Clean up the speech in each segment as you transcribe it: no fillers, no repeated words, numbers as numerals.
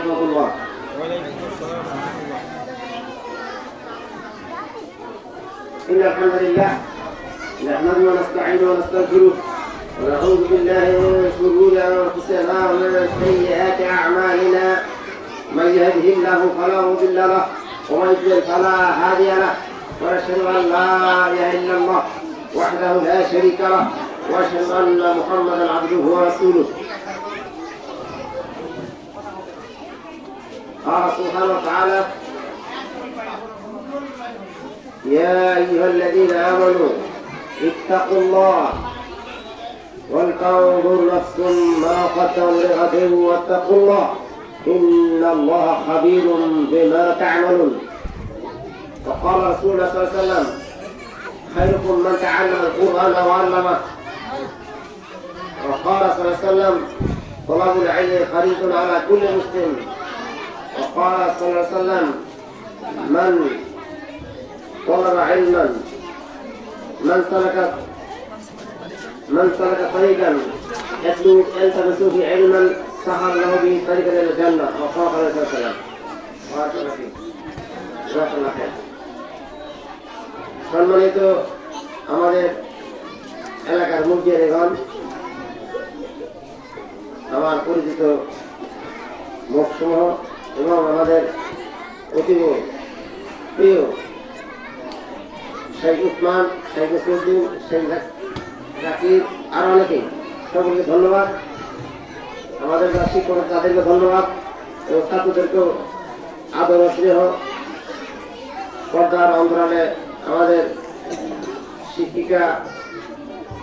ورحمة الله. وعليكم السلام ورحمة الله. إن الحمد لله نحمده ونستعينه ونستغفره ونعوذ بالله من شرور أنفسنا ومن سيئات أعمالنا. من يهده الله فلا مضل له ومن يضلل فلا هادي له. ونشهد أن لا إله إلا الله وحده لا شريك له وأشهد أن محمدا عبده ورسوله. قال سبحانه وتعالى: يا أيها الذين آمنوا اتقوا الله ولتنظر نفس ما قدمت لغد واتقوا الله إن الله خبير بما تعملون. وقال رسول الله صلى الله عليه وسلم: خيركم من تعلم القرآن وعلمه. وقال صلى الله عليه وسلم: طلب العلم فريض على كل مسلم. وقال صلى الله عليه وسلم: من طلب علما من سلك طريقا يلتمس فيه علما سهل له به طريقا الى الجنه. وقال صلى الله عليه وسلم: بارك الله فيك. جزاك الله خير. সম্মানিত আমাদের এলাকার মুরব্বিয়ানগণ, আমার পরিচিত মুখসমূহ এবং আমাদের অতীব প্রিয় শেখ উসমান, শেখ নসরুদ্দিন, শেখ জাকির, আরো অনেকেই, সকলকে ধন্যবাদ। আমাদের যারা শিক্ষক তাদেরকে ধন্যবাদ এবং ছাত্রদেরকেও আদর ও স্নেহ। পর্দার অন্তরালে আমাদের শিক্ষিকা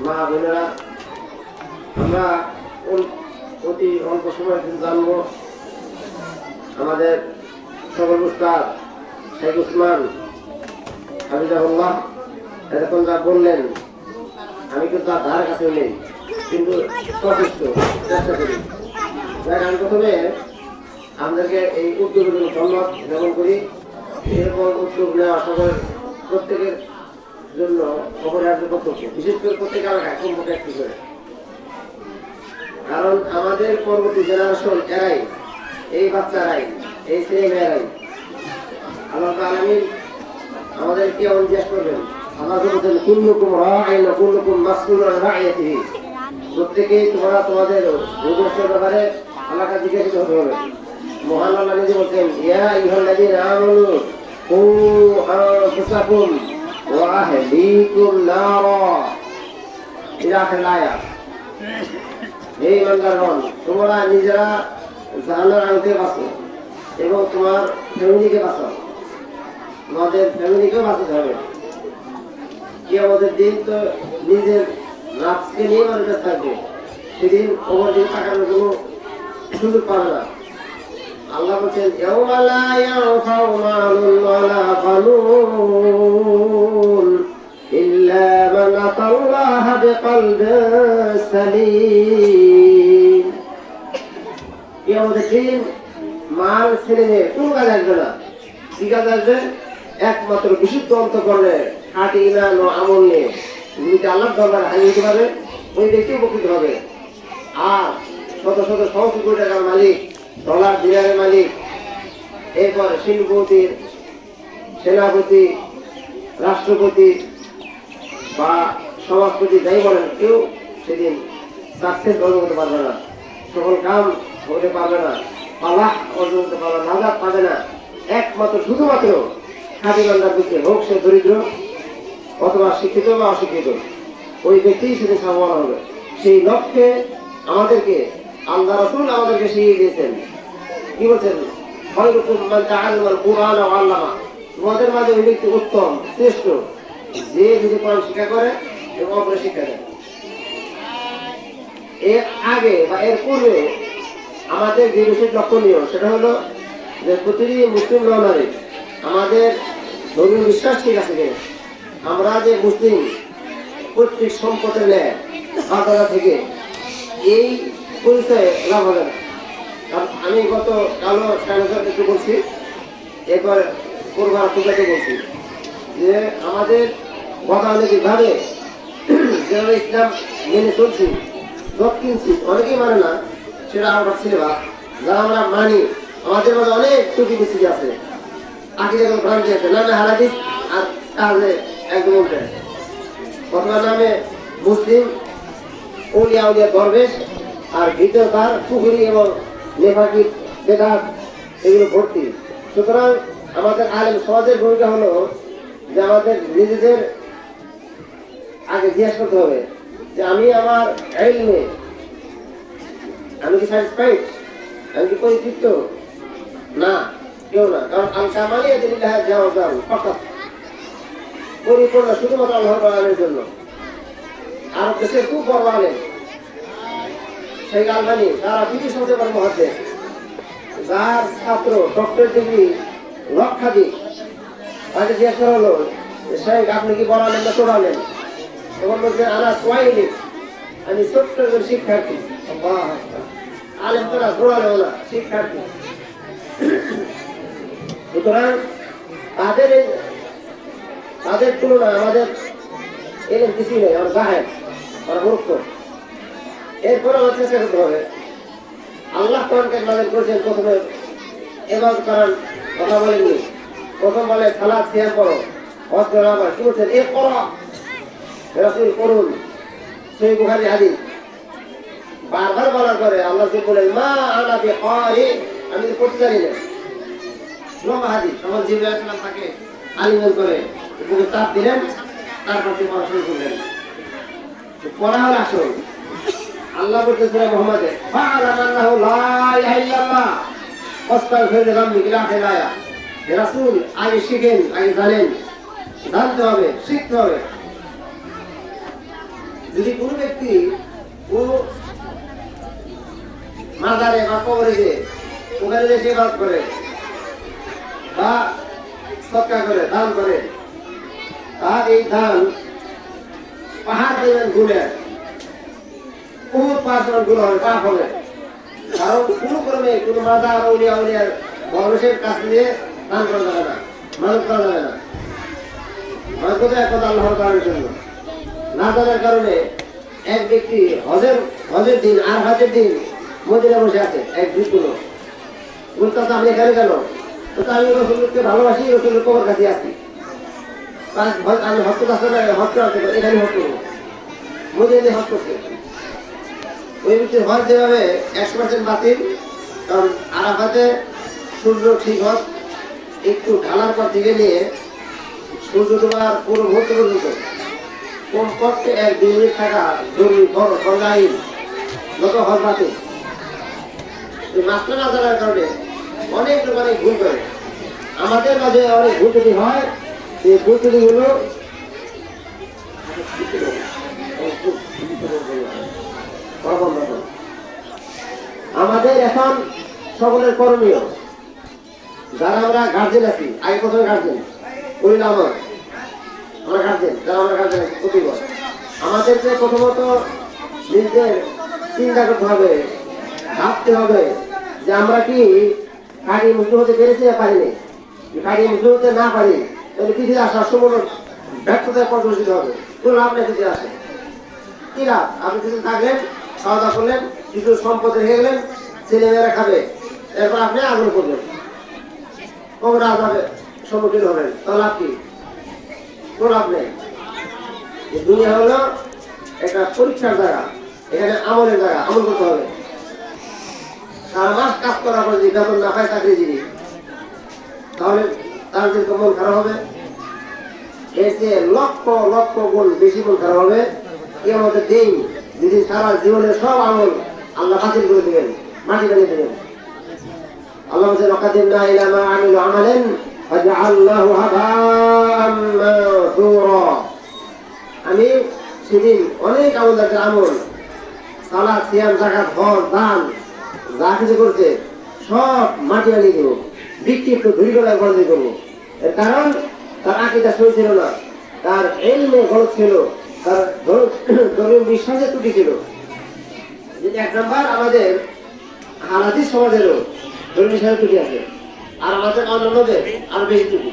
মা বোনেরা, আমরা অতি অল্প সময় জানব আমাদের সকল উস্তাদ শেখ উসমান হাফিজাহুল্লাহ এরকম যা বললেন, আমি কিন্তু তার ধার কাছে নেই, কিন্তু যথেষ্ট চেষ্টা করি। আমি প্রথমে আমাদেরকে এই উদ্যোগের জন্য ধন্যবাদ জ্ঞাপন করি। এরকম উদ্যোগ নেওয়া সকলের প্রত্যেকের জন্য অপরিহার্য কর্তব্য, বিশেষ করে প্রত্যেক এলাকায় কমপক্ষে একটি করে। কারণ আমাদের পরবর্তী জেনারেশন এরাই, এই বাচ্চারাই, এই ছেলে মেয়েরাই। আল্লাহ আলামিন আমাদের কি জিজ্ঞেস করবেন? আল্লাহ বলেছেন, কুল্লুকুম রাঈন ওয়া কুল্লুকুম মাসউলুন আন রাঈয়াতিহি। প্রত্যেকেই তোমরা তোমাদের উদ্দেশ্যের ব্যাপারে আল্লাহকে জিজ্ঞাসিত হতে হবে। মহান আল্লাহ নিজে বলছেন, ইয়া আইয়ুহাল্লাযীনা আমানু কু আনফুসাকুম ওয়া আহলিকুম নারা। ইলা আখির আয়াত। এই ইমানদারগণ, তোমরা নিজেরা জাহান্নামের আগুন থেকে বাঁচো এবং তোমার ফ্যামিলিকে বাঁচাও। তোমাদের ফ্যামিলিকেও বাঁচাতে হবে। কিয়ামতের দিন তো নিজের নাফসকে নিয়ে মানুষ থাকবে, সেদিন ওপর দিন তাকানোর কোনো সুযোগ পাবে না। আল্লাহ বলছেন, ইয়াউমা লা ইয়ানফাউ মালুন ওয়ালা বানুন ইল্লা মান আতাল্লাহা বিকলবিন সালিম। কিয়ামতের দিন মাল ছেলে মেয়ে কোনো কাজ আসবে না। কি কাজ আসবে? একমাত্র বিশুদ্ধ অন্তঃকরণে খাঁটি ঈমান ও আমল নিয়ে যদি আল্লাহর দরবারে হাজির হতে পারবে, ওই ব্যক্তি উপকৃত হবে। আর শত শত সহস্র কোটি টাকার মালিক, ডলার দিনারের মালিক, এরপর শিল্পপতি, সেনাপতি, রাষ্ট্রপতি বা সমাজপতি যাই বলেন, কেউ সেদিন সাকসেস অর্জন করতে পারবে না, সকল কাম হতে পারবে না, পালাহ অর্জন করতে পারবে না, নাজাত পাবে না। একমাত্র শুধুমাত্র খাঁটি বান্দার দিকে, হোক সে দরিদ্র অথবা শিক্ষিত বা অশিক্ষিত, ওই ব্যক্তি সেদিন সামনে হবে। সেই লক্ষ্যে আমাদেরকে আল্লাহ রাসূল আমাদেরকে শিখিয়ে দিয়েছেন। কি বলছেন? খায়রুকুম মান তাআল্লামাল কুরআন ওয়া আল্লামা। তোমাদের মাঝে ওই ব্যক্তি উত্তম, শ্রেষ্ঠ, যে যদি কোরআন শিক্ষা করে এবং অপরের শিক্ষা দেয়। এর আগে বা এর পূর্বে আমাদের যে বিশেষ লক্ষণীয়, সেটা হলো যে প্রতিটি মুসলিম নরনারী আমাদের ধর্মীয় বিশ্বাস ঠিক আছে যে আমরা যে মুসলিম পৈতৃক সম্পদের ন্যায় বাজার থেকে এই পরিচয়ে লাভ হবে না। আমি গত কালো ট্রান্সফার একটু বলছি, এরপর করবার পূজাতে বলছি যে আমাদের গতানুগতিকভাবে যেভাবে ইসলাম মেনে চলছি, যত কিনছি, অনেকেই মানে না, সেটা আমার সিলেবাস। যারা আমরা মানি আমাদের মাঝে অনেক ত্রুটি বিচ্ছুটি আছে, আকিদা কোনো ভ্রান্তি আছে, নামে হারাদিস আর কাজে একদম উল্টে। প্রথমে নামে মুসলিম উলিয়া উলিয়া দরবেশ, আর ভিতরে তার পুকুরি এবং নেফাকি বেদাত এগুলো ভর্তি। সুতরাং আমাদের আলেম সমাজের ভূমিকা হলো যে আমাদের নিজেদের আগে জিজ্ঞাসা করতে হবে যে আমি আমার ইলমে আমি কি স্যাটিসফাইড, আমি কি পরিতৃপ্ত? না, কেউ না। কারণ আল কামালিয়া দিল্লাহ জাওয়াজান ফাকাত, পরিপূর্ণ শুধুমাত্র আল্লাহর কোরআনের জন্য। আর দেশে খুব বড় আলেম সেই আলবানি, তারা ব্রিটিশ হতে পারে মহাদেশ, যার ছাত্র ডক্টর ডিগ্রি লক্ষাধিক। তাকে জিজ্ঞেস করা হলো, শেখ আপনি কি বড় আলেন না ছোট আলেন? তখন বলছেন আনা সোয়াইলি, আমি ছোট্ট একজন শিক্ষার্থী। আলেম তো না, ছোট আলেম না, শিক্ষার্থী। সুতরাং তাদের তুলনায় আমাদের এলেন কিছুই নেই, আমার জাহেল, আমার মূর্খ। এরপরে আমার চেষ্টা করতে হবে। আল্লাহ কোরআনকে নাযিল করেছেন, প্রথমে ইবাদত করার কথা বলেননি। প্রথম বলে সালাত সিয়াম করো, হজ করো। আবার কি বলছেন? এ করো, রাসূল করুন। সহিহ বুখারী হাদিস। বারবার বলার পরে আল্লাহ বলেন মা আনা বিকারি, আমি তো পড়তে জানি না। লম্বা হাদিস। তখন জিবরাইল আলাইহিস সালাম তাকে আলিঙ্গন করে বুকে চাপ দিলেন, তারপর তিনি পড়া শুরু করলেন। পড়া হলো আসল। আল্লাহ বলতে সূরা মুহাম্মদে ফাআলাম আন্নাহু লা ইলাহা ইল্লাল্লাহ ওয়াস্তাগফির লিযামবিকা ইলা আখির আয়াত। হে রাসূল, আগে শিখেন, আগে জানেন, জানতে হবে, শিখতে হবে। যদি কোনো ব্যক্তি কোন মাজারে বা কবরে যে ওখানে যে ইবাদত করে বা সদকা করে, দান করে, তার এই দান পাহাড় পরিমাণ গুণের বহুত পাঁচজন গুলো হবে, পাপ হবে। কারণ কোনো ক্রমে কোনো মাজার উলিয়া উলিয়ার মানুষের কাছ দিয়ে দান করা যাবে না, মানত করা যাবে না। মানত করতে একমাত্র আল্লাহর কারণের জন্য। না জানার কারণে এক ব্যক্তি হজের দিন আর হজের দিন মদিনা বসে আছে, এক বিপুল বলতে আমি এখানে কেন? তো আমি রসুলকে ভালোবাসি, রসুলের কবর কাছে আছি, আমি হজ করতে আসতে হজ করতে এখানে হজ করবো, মদিনা হজ করছে। ওই ব্যক্তির হজ যেভাবে 100% বাতিল। কারণ আরাফাতে সূর্য ঠিক হজ একটু ঢালার পর থেকে নিয়ে সূর্য ডোবার পুরো মুহূর্ত পর্যন্ত কমপক্ষে 1-2 মিনিট থাকা জরুরি, ফরজ, যত হজ বাতিল। এই মাসলা না জানার কারণে অনেক লোক অনেক ভুল করে। আমাদের মাঝে অনেক ভুল ত্রুটি হয়। এই ভুল ত্রুটিগুলো আমাদের এখন সকলের করণীয়, যারা আমরা গার্জেন আছি, আগে প্রথমে গার্জেন ওই না আমরা গার্জেন, যারা আমরা গার্জেন আছি প্রতিবার আমাদেরকে প্রথমত নিজেদের চিন্তা করতে হবে, ভাবতে হবে যে আমরা কি কারি মুসলিম হতে পেরেছি না পারিনি। কারি মুসলিম হতে না পারি তাহলে পৃথিবীতে আসার সম্পূর্ণ ব্যর্থতায় পর্যবেসিত হবে। কোনো লাভ নেই পৃথিবীতে আসে। কি লাভ? আপনি কিছু থাকলেন, খাওয়া দাওয়া করলেন, কিছু সম্পদ রেখে গেলেন, ছেলেমেয়েরা খাবে, এরপর আপনি আগুন করবেন, কবরে আযাবে সম্মুখীন হবেন, তাহলে লাভ কি? কোনো লাভ নেই। দুনিয়া হলো একটা পরীক্ষার জায়গা, এখানে আমলের জায়গা, আমল করতে হবে। সারা মাস কাজ করার পর যদি বেতন না পায় চাকরিজীবী, তাহলে তার যে মন খারাপ হবে, এর চেয়ে লক্ষ লক্ষ গুণ বেশি মন খারাপ হবে। কিয়ামতের দিন যদি সারা জীবনের সব আমল আল্লাহ বাতিল করে দেবেন, মাটি বানিয়ে দেবেন। আল্লাহ বলছেন ওয়াকাদিমনা ইলা মা আমিলু আমালান ফাজআলনাহু হাবাআন মানসুরা। আমি সেদিন অনেক আমলদারদের আমল, সালাত, সিয়াম, যাকাত, হজ, দান যা কিছু করছে সব মাটি বানিয়ে দেবো, বিক্ষিপ্ত ধুলিগলায় বন্ধ করবো। এর কারণ তার আকীদা সহি ছিল না, তার ইলমে গলত ছিল, তার ধর্মীয় বিশ্বাসে ত্রুটি ছিল। এক নাম্বার আমাদের হানাফি সমাজেরও ধর্মীয় বিশ্বাসে ত্রুটি আছে, আর আমাদের অন্যান্যদের আরো বেশি ত্রুটি।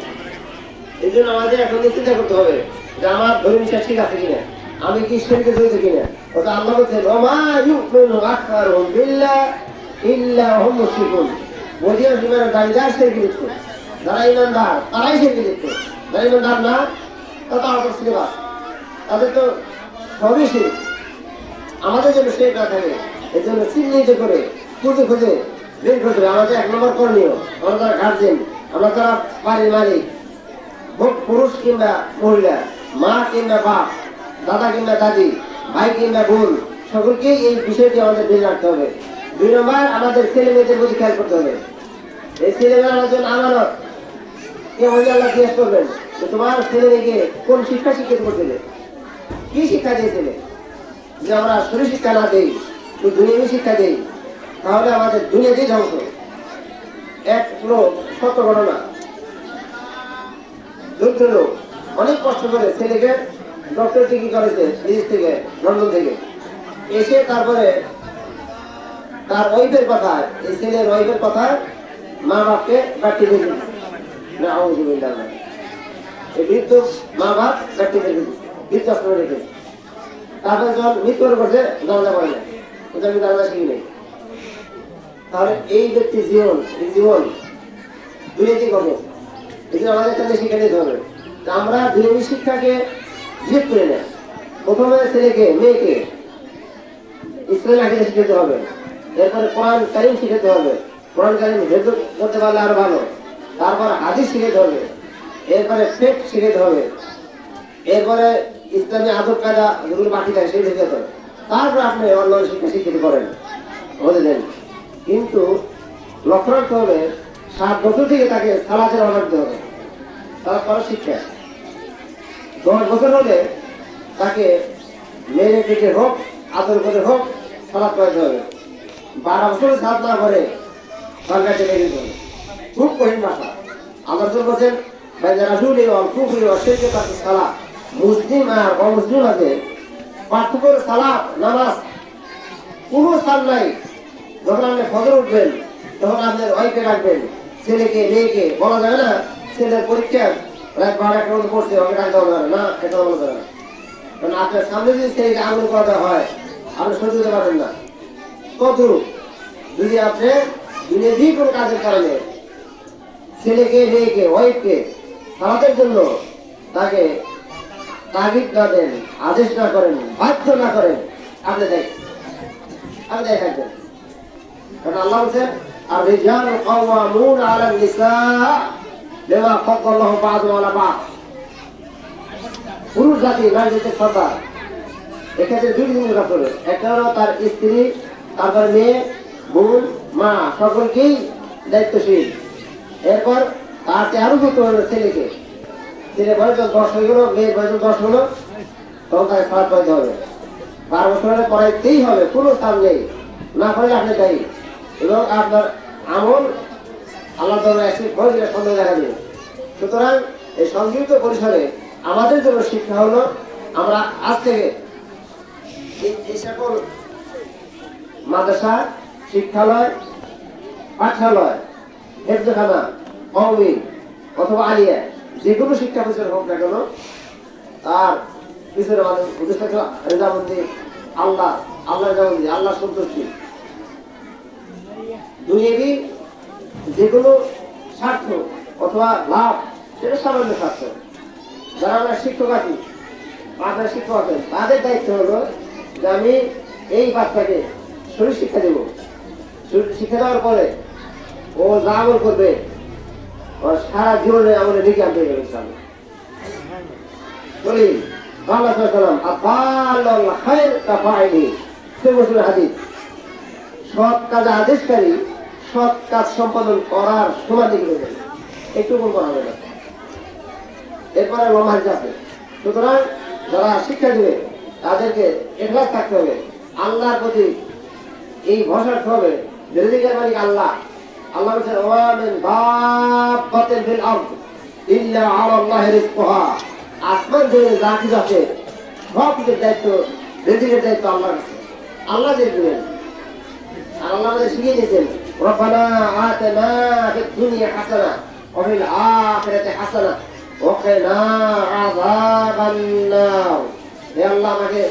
এই জন্য আমাদের এখন চিন্তা করতে হবে যে আমার ধর্মীয় বিশ্বাস ঠিক আছে কিনা, আমি কি শিরকে জড়িত কিনা। অর্থাৎ আল্লাহ বলছেন ওমা ইউমিনু আকসারুহুম বিল্লাহি ইল্লা হুম মুশরিকুন। অধিকাংশ ইমানের দাবিদার শিরকে লিপ্ত। যারা ইমানদার তারাই শিরকে লিপ্ত, যারা ইমানদার না তারা তো আলাদা সিলেবাস, তাদের তো সবই শিরক। আমাদের জন্য শিরক না থাকে, এর জন্য চিহ্নিত করে খুঁজে খুঁজে বের করতে হবে। আমাদের এক নম্বর করণীয়, আমরা যারা গার্জেন, আমরা যারা বাড়ির মালিক, হোক পুরুষ কিংবা মহিলা, মা কিংবা বাপ, দাদা কিংবা দাদি, ভাই কিংবা বোন, সকলকেই এই বিষয়টি আমাদের বের রাখতে হবে। 2 নম্বর, আমাদের ছেলে মেয়েদের প্রতি খেয়াল করতে হবে। এই ছেলে মেয়েরা আমাদের জন্য আমানত। কে হলে আল্লাহ জিজ্ঞেস করবেন যে তোমার ছেলে মেয়েকে কোন শিক্ষা শিক্ষিত করছিলে, কি শিক্ষা দিয়েছিলে? যে আমরা শরীর শিক্ষা না দেই, শুধু দুনিয়াবী শিক্ষা দেই, তাহলে আমাদের দুনিয়াতেই ধ্বংস। এক লোক, সত্য ঘটনা, দরিদ্র লোক অনেক কষ্ট করে ছেলেকে ডক্টর ডিগ্রি করেছে বিদেশ থেকে, লন্ডন থেকে এসে, তারপরে তার ওয়াইফের কথা, এই ছেলের ওয়াইফের কথা মা বাপকে কাটিয়ে দিয়েছে। এই বৃদ্ধ মা বাপ কাটিয়ে দিয়েছে, বৃদ্ধাশ্রমে রেখে। তারপরে যখন মৃত্যুর করছে জানা পড়ে না, আমি জানা শিখি নেই। তাহলে এই ব্যক্তির জীবন, এই জীবন দুনিয়াতে করবো, এই জন্য আমাদের কাছে শিক্ষা নিতে হবে। আমরা দুনিয়াবী শিক্ষাকে জিত করে নেয়। প্রথমে ছেলেকে মেয়েকে ইসলামী আকীদা শিখাতে হবে, এরপরে কোরআন কারীম শিখাতে হবে, কোরআন কারীম হেফজ করতে পারলে আরো ভালো, তারপর হাদিস শিখাতে হবে, এরপরে ফিকহ শিখাতে হবে, এরপরে ইসলামী আদব কায়দা যেগুলো বাকি থাকে সেগুলো শিখাতে হবে। তারপর আপনি অন্য শিক্ষা শিক্ষিত করেন বলে দেন। কিন্তু লক্ষ্য রাখতে হবে 7 বছর থেকে তাকে সালাতের অর্ডার দিতে হবে, তার করার শিক্ষা। 10 বছর হলে তাকে মেরে পেটে হোক, আদর করে হোক, সালাত করাতে হবে। 12 বছর সালাত না করে সরকার থেকে দিতে হবে। খুব কঠিন ভাষা। আল্লাহ বলছেন সালাত, মুসলিম আর অমুসলিম আছে পার্থক্য। সালাত নামাজ কোনো স্থান নাই। যখন আপনি ফজর উঠবেন তখন আপনার ওয়াইফে রাখবেন, ছেলেকে মেয়েকে বলা যাবে না ছেলের পরীক্ষা রাত 12-1 পর্যন্ত পড়ছে, ওকে রাখতে হবে না, এটা বলা যাবে না। কারণ আপনার সামনে যদি ছেলেকে আঙুল করা হয় আপনি সহ্য করতে পারবেন না। কতটুকু যদি আপনি দুনিয়াবী কোনো কাজের কারণে ছেলেকে মেয়েকে ওয়াইফকে সালাতের জন্য তাকে তাগিদ না দেন, আদেশ না করেন, বাধ্য না করেন, আপনি থাকবেন। কারণ আল্লাহ বলছেন আর রিজাল কাওয়ামুন আলা নিসা বিমা ফাদ্দালাহু বা'দুহুম আলা বা'দ। পুরুষ জাতি নারীদের সর্দার। এক্ষেত্রে 2 জিনিস কাজ করবে। একটা হলো তার স্ত্রী, তারপর মেয়ে, বোন, মা, সকলকেই দায়িত্বশীল। এরপর তার আরো করতে হবে ছেলেকে। ছেলে বয়স 10 হয়ে গেল, মেয়ের বয়স 10 হলো, তখন তাকে সালাত পড়াতে হবে। 12 বছর হলে পড়াইতেই হবে, কোনো স্থান নেই। না পড়লে আপনি দায়ী, এবং আপনার আমল আল্লাহ তাআলা অ্যাকসেপ্ট করে দিলে সন্দেহ দেখা দেবে। সুতরাং এই সংযুক্ত পরিসরে আমাদের জন্য শিক্ষা হলো, আমরা আজ থেকে এই সকল মাদ্রাসা, শিক্ষালয়, পাঠশালয়, হেফজখানা, কওমি অথবা আলিয়া, যে কোনো শিক্ষা প্রতিষ্ঠান হোক না কেন, তার পিছনে আমাদের উদ্দেশ্য থাকলো রেজামন্দি, আল্লাহ রেজামন্দি, আল্লাহ সন্তুষ্টি। দুনিয়াবী যে কোনো স্বার্থ অথবা লাভ, সেটা সামান্য স্বার্থ। যারা আমরা শিক্ষক আছি, আপনার শিক্ষক আছেন, তাদের দায়িত্ব হলো যে আমি এই বাচ্চাকে শরীর শিক্ষা দেব। শিক্ষা দেওয়ার পরে ও যা আমল করবে ওর সারা জীবনে আমলে রেখে আনতে গেলে চলি। আল্লাহ সাল্লাম আল্লাহ খায়র কাফাইনি, সে মুসলিম হাদিস। সৎ কাজে আদেশকারী সৎ কাজ সম্পাদন করার সমান দিকে একটু কোন করা হবে না। এরপরে লম্হার যাবে। সুতরাং যারা শিক্ষা দিবে তাদেরকে ইখলাস থাকতে হবে, আল্লাহর প্রতি এই ভরসা রাখতে হবে। রিজিকের মালিক আল্লাহ। আল্লাহ বলেছেন ওয়া মিন দাব্বাতিন ফিল আরদ ইল্লা আলা আল্লাহি রিজকুহা। আসমান জমিনে যা কিছু আছে সব কিছুর দায়িত্ব, রিজিকের দায়িত্ব আল্লাহর কাছে। আল্লাহ দিবেন। আর আল্লাহ আমাদের শিখিয়ে দিয়েছেন রব্বানা আতিনা ফিদ দুনিয়া হাসানাহ ওয়া ফিল আখিরাতি হাসানাহ ওয়া কিনা আযাবান নার। হে আল্লাহ, হে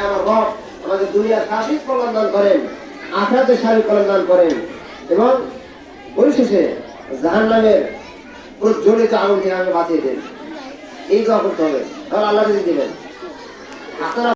আমার রব, আমাকে দুনিয়ার সার্বিক কল্যাণ দান করেন, আখিরাতের সার্বিক কল্যাণ দান করেন, এবং পরিশেষে জাহান্নামের প্রজ্বলিত আগুন থেকে আমাকে বাঁচিয়ে দেন। এই দোয়া করতে হবে, তাহলে আল্লাহ রিজিক দিবেন। হাসানা